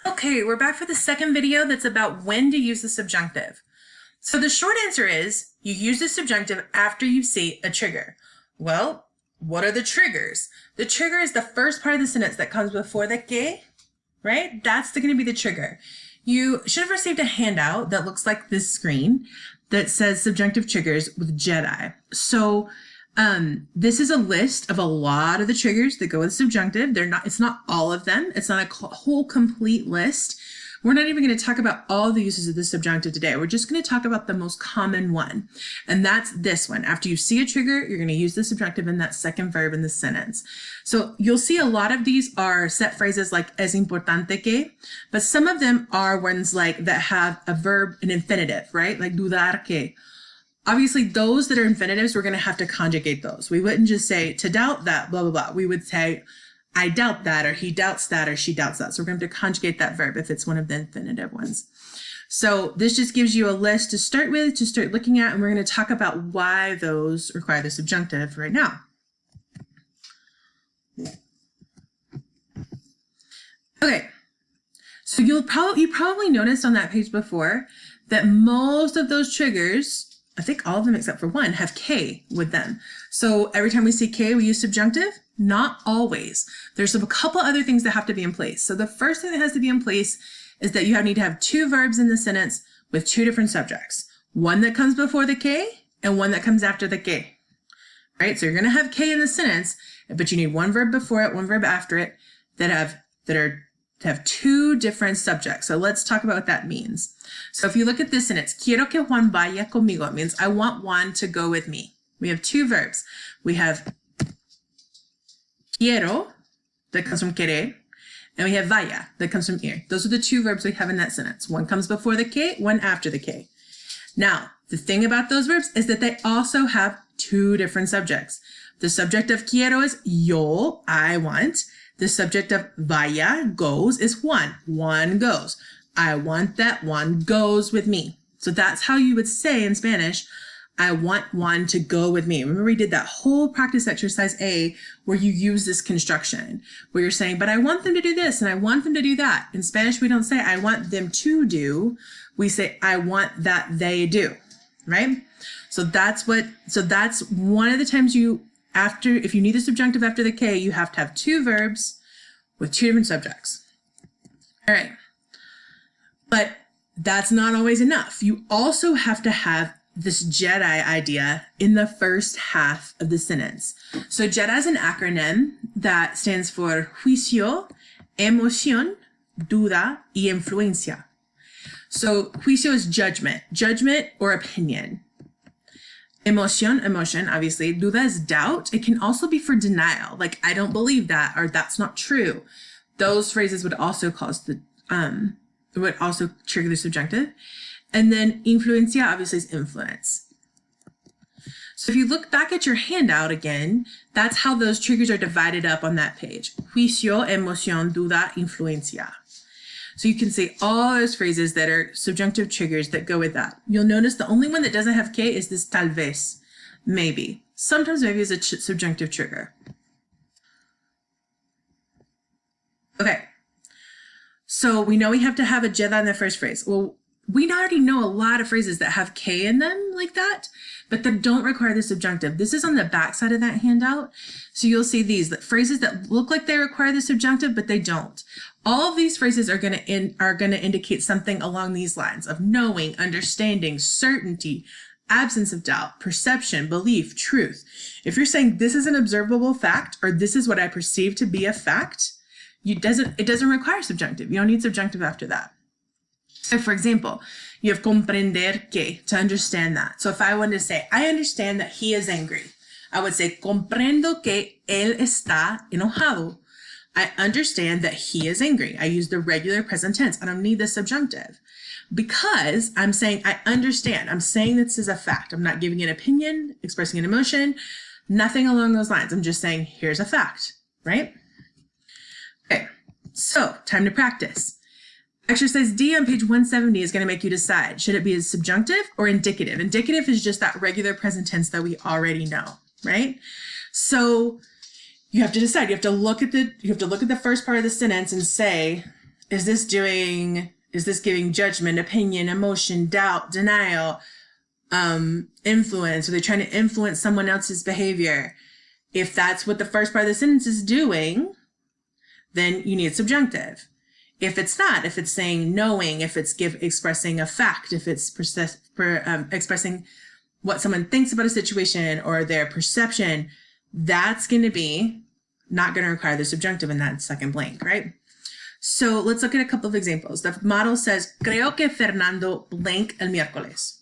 Okay, we're back for the second video that's about when to use the subjunctive. So the short answer is you use the subjunctive after you see a trigger. Well, what are the triggers? The trigger is the first part of the sentence that comes before the que, right? That's going to be the trigger. You should have received a handout that looks like this screen that says subjunctive triggers with Jedi. So this is a list of a lot of the triggers that go with subjunctive. It's not all of them. It's not a whole complete list. We're not even going to talk about all the uses of the subjunctive today. We're just going to talk about the most common one. And that's this one. After you see a trigger, you're going to use the subjunctive in that second verb in the sentence. So you'll see a lot of these are set phrases like es importante que, but some of them are ones like that have a verb, an infinitive, right? Like dudar que. Obviously, those that are infinitives, we're going to have to conjugate those. We wouldn't just say to doubt that, blah, blah, blah. We would say, I doubt that, or he doubts that, or she doubts that. So we're going to have to conjugate that verb if it's one of the infinitive ones. So this just gives you a list to start with, to start looking at, and we're going to talk about why those require the subjunctive right now. Okay, so you probably noticed on that page before that most of those triggers, I think all of them except for one, have K with them. So every time we see K, we use subjunctive. Not always. There's a couple other things that have to be in place. So the first thing that has to be in place is that you need to have two verbs in the sentence with two different subjects. One that comes before the K and one that comes after the K. Right? So you're going to have K in the sentence, but you need one verb before it, one verb after it that have two different subjects. So let's talk about what that means. So if you look at this sentence, quiero que Juan vaya conmigo, it means I want Juan to go with me. We have two verbs. We have quiero, that comes from querer, and we have vaya, that comes from ir. Those are the two verbs we have in that sentence. One comes before the que, one after the que. Now, the thing about those verbs is that they also have two different subjects. The subject of quiero is yo, I want. The subject of vaya, goes, is Juan. Juan goes. I want that Juan goes with me. So that's how you would say in Spanish, I want Juan to go with me. Remember we did that whole practice exercise A where you use this construction where you're saying, but I want them to do this and I want them to do that. In Spanish, we don't say I want them to do. We say I want that they do, right? So that's one of the times if you need the subjunctive after the K, you have to have two verbs with two different subjects. All right. But that's not always enough. You also have to have this Jedi idea in the first half of the sentence. So Jedi is an acronym that stands for juicio, emoción, duda, y influencia. So juicio is judgment or opinion. Emotion, obviously. Duda is doubt. It can also be for denial, like I don't believe that or that's not true. Those phrases would also would also trigger the subjunctive. And then influencia obviously is influence. So if you look back at your handout again, that's how those triggers are divided up on that page. Juicio, emoción, duda, influencia. So you can see all those phrases that are subjunctive triggers that go with that. You'll notice the only one that doesn't have que is this tal vez, maybe. Sometimes maybe is a subjunctive trigger. Okay. So we know we have to have a Jedi in the first phrase. Well, we already know a lot of phrases that have K in them like that, but that don't require the subjunctive. This is on the back side of that handout. So you'll see these phrases that look like they require the subjunctive, but they don't. All of these phrases are going to indicate something along these lines of knowing, understanding, certainty, absence of doubt, perception, belief, truth. If you're saying this is an observable fact or this is what I perceive to be a fact, it doesn't require subjunctive. You don't need subjunctive after that. So for example, you have comprender que, to understand that. So if I wanted to say, I understand that he is angry, I would say, comprendo que él está enojado. I understand that he is angry. I use the regular present tense. I don't need the subjunctive because I'm saying I understand. I'm saying this is a fact. I'm not giving an opinion, expressing an emotion, nothing along those lines. I'm just saying, here's a fact, right? Okay, so time to practice. Exercise D on page 170 is going to make you decide, should it be a subjunctive or indicative? Indicative is just that regular present tense that we already know, right? So you have to decide. You have to look at the first part of the sentence and say, is this giving judgment, opinion, emotion, doubt, denial, influence? Are they trying to influence someone else's behavior? If that's what the first part of the sentence is doing, then you need subjunctive. If it's not, if it's saying knowing, if it's expressing a fact, if it's expressing what someone thinks about a situation or their perception, that's going to be not going to require the subjunctive in that second blank, right? So let's look at a couple of examples. The model says, creo que Fernando blank el miércoles.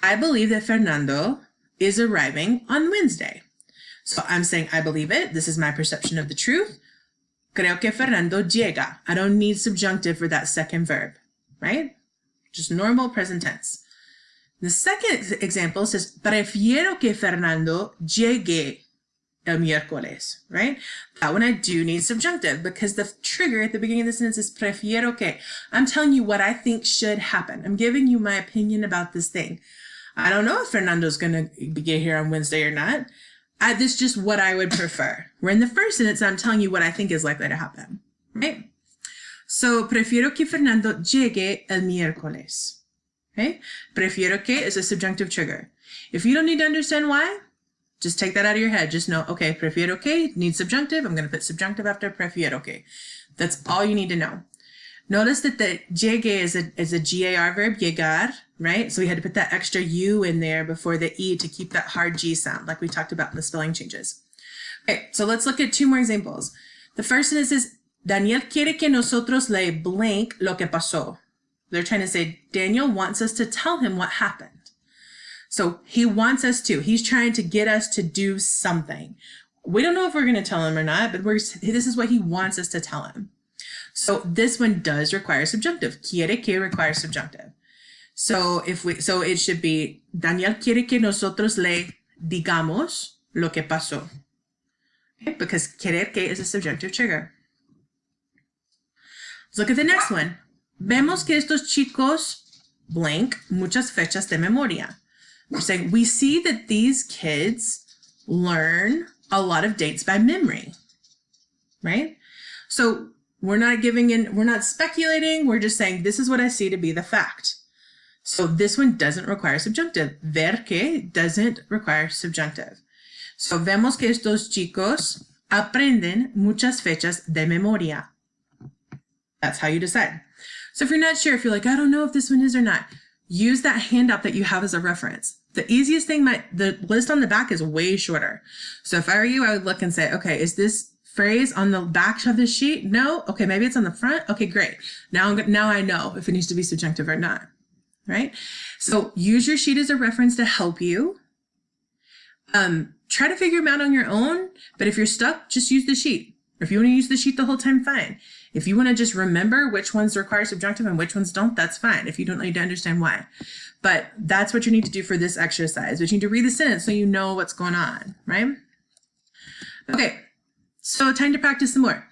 I believe that Fernando is arriving on Wednesday. So I'm saying I believe it. This is my perception of the truth. Creo que Fernando llega. I don't need subjunctive for that second verb, right? Just normal present tense. The second example says, prefiero que Fernando llegue el miércoles, right? That one I do need subjunctive because the trigger at the beginning of the sentence is prefiero que. I'm telling you what I think should happen. I'm giving you my opinion about this thing. I don't know if Fernando's going to get here on Wednesday or not. This is just what I would prefer. Where in the first sentence, I'm telling you what I think is likely to happen, right? So, prefiero que Fernando llegue el miércoles. Okay? Prefiero que is a subjunctive trigger. If you don't need to understand why, just take that out of your head. Just know, okay, prefiero que needs subjunctive. I'm going to put subjunctive after prefiero que. That's all you need to know. Notice that the llegue is a GAR verb, llegar, right? So we had to put that extra U in there before the E to keep that hard G sound, like we talked about in the spelling changes. Okay, so let's look at two more examples. The first one is, Daniel quiere que nosotros le blank lo que pasó. They're trying to say, Daniel wants us to tell him what happened. So he wants us to. He's trying to get us to do something. We don't know if we're going to tell him or not, but this is what he wants us to tell him. So this one does require subjunctive. Quiere que requires subjunctive. So it should be Daniel quiere que nosotros le digamos lo que pasó. Okay? Because querer que is a subjunctive trigger. Let's look at the next one. Vemos que estos chicos blank muchas fechas de memoria. We're saying we see that these kids learn a lot of dates by memory, right? So we're not speculating. We're just saying this is what I see to be the fact. So this one doesn't require subjunctive. Ver que doesn't require subjunctive. So vemos que estos chicos aprenden muchas fechas de memoria. That's how you decide. So if you're not sure, if you're like, I don't know if this one is or not, use that handout that you have as a reference. The easiest thing, the list on the back is way shorter. So if I were you, I would look and say, okay, is this phrase on the back of the sheet? No. Okay, maybe it's on the front. Okay, great. Now I know if it needs to be subjunctive or not, right? So use your sheet as a reference to help you. Try to figure them out on your own, but if you're stuck, just use the sheet. Or if you want to use the sheet the whole time, fine. If you want to just remember which ones require subjunctive and which ones don't, that's fine. If you don't need to understand why. But that's what you need to do for this exercise. But you need to read the sentence so you know what's going on, right? Okay, so time to practice some more.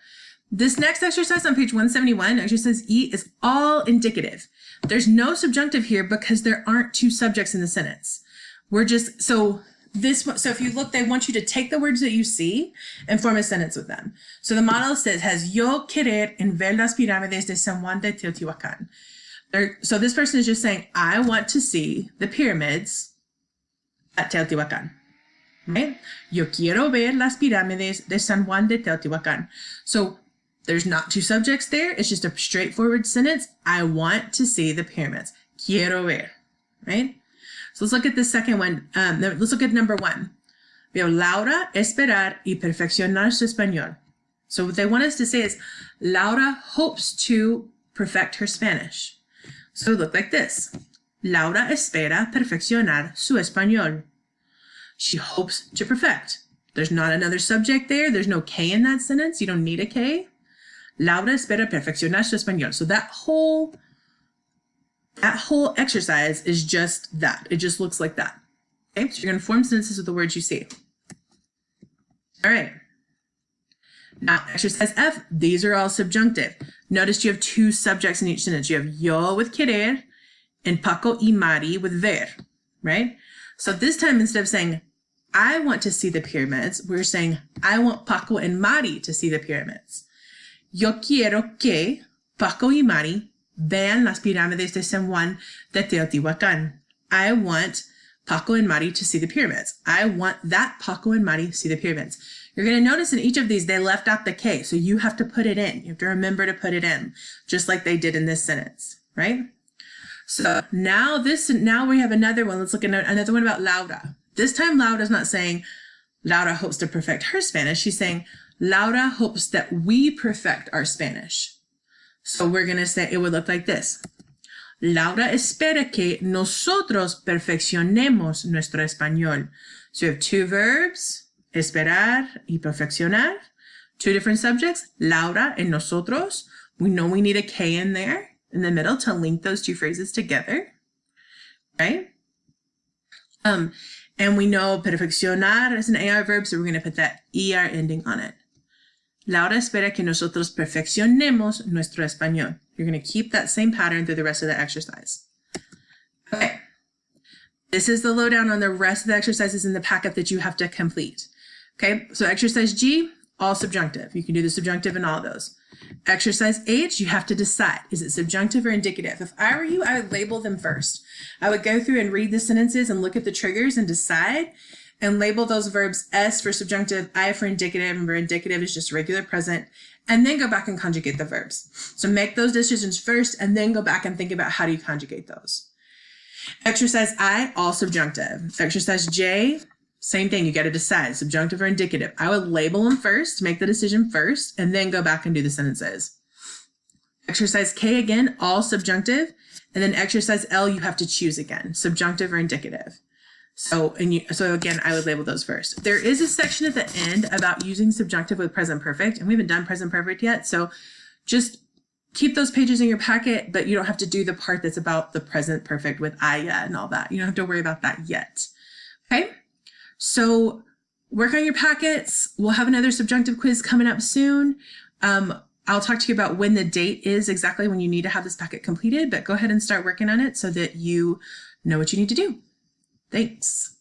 This next exercise on page 171, exercise E, is all indicative. There's no subjunctive here because there aren't two subjects in the sentence. So if you look, they want you to take the words that you see and form a sentence with them. So the model has yo querer en ver las pirámides de San Juan de Teotihuacan. So this person is just saying, I want to see the pyramids at Teotihuacan. Right? Yo quiero ver las pirámides de San Juan de Teotihuacan. So there's not two subjects there. It's just a straightforward sentence. I want to see the pyramids. Quiero ver. Right? So let's look at the second one. Let's look at number one. Veo Laura esperar y perfeccionar su español. So what they want us to say is, Laura hopes to perfect her Spanish. So it looked like this. Laura espera perfeccionar su español. She hopes to perfect. There's not another subject there. There's no K in that sentence. You don't need a K. Laura espera perfeccionar su español. So that whole exercise is just that. It just looks like that. Okay, so you're going to form sentences with the words you see. All right. Now, exercise F, these are all subjunctive. Notice you have two subjects in each sentence. You have yo with querer and Paco y Mari with ver, right? So this time, instead of saying, I want to see the pyramids, we're saying, I want Paco and Mari to see the pyramids. Yo quiero que Paco y Mari vean las pirámides de San Juan de Teotihuacan. I want Paco and Mari to see the pyramids. I want that Paco and Mari to see the pyramids. You're going to notice in each of these, they left out the K, so you have to put it in. You have to remember to put it in, just like they did in this sentence, right? So now we have another one. Let's look at another one about Laura. This time, Laura's not saying Laura hopes to perfect her Spanish. She's saying Laura hopes that we perfect our Spanish. So we're going to say, it would look like this. Laura espera que nosotros perfeccionemos nuestro español. So you have two verbs, esperar y perfeccionar. Two different subjects, Laura and nosotros. We know we need a K in there in the middle to link those two phrases together, right? And we know perfeccionar is an AR verb, so we're going to put that ER ending on it. Laura espera que nosotros perfeccionemos nuestro español. You're going to keep that same pattern through the rest of the exercise. Okay. This is the lowdown on the rest of the exercises in the packet that you have to complete. Okay, so exercise G, all subjunctive. You can do the subjunctive in all of those. Exercise H, you have to decide, is it subjunctive or indicative? If I were you, I would label them first. I would go through and read the sentences and look at the triggers and decide and label those verbs S for subjunctive, I for indicative. Remember, indicative is just regular present, and then go back and conjugate the verbs. So make those decisions first and then go back and think about how do you conjugate those. Exercise I, all subjunctive. Exercise J, same thing. You got to decide, subjunctive or indicative. I would label them first, make the decision first, and then go back and do the sentences. Exercise K, again, all subjunctive. And then exercise L, you have to choose again, subjunctive or indicative. So again, I would label those first. There is a section at the end about using subjunctive with present perfect, and we haven't done present perfect yet. So just keep those pages in your packet, but you don't have to do the part that's about the present perfect with I yet and all that. You don't have to worry about that yet. Okay. So work on your packets. We'll have another subjunctive quiz coming up soon. I'll talk to you about when the date is exactly when you need to have this packet completed, but go ahead and start working on it so that you know what you need to do. Thanks.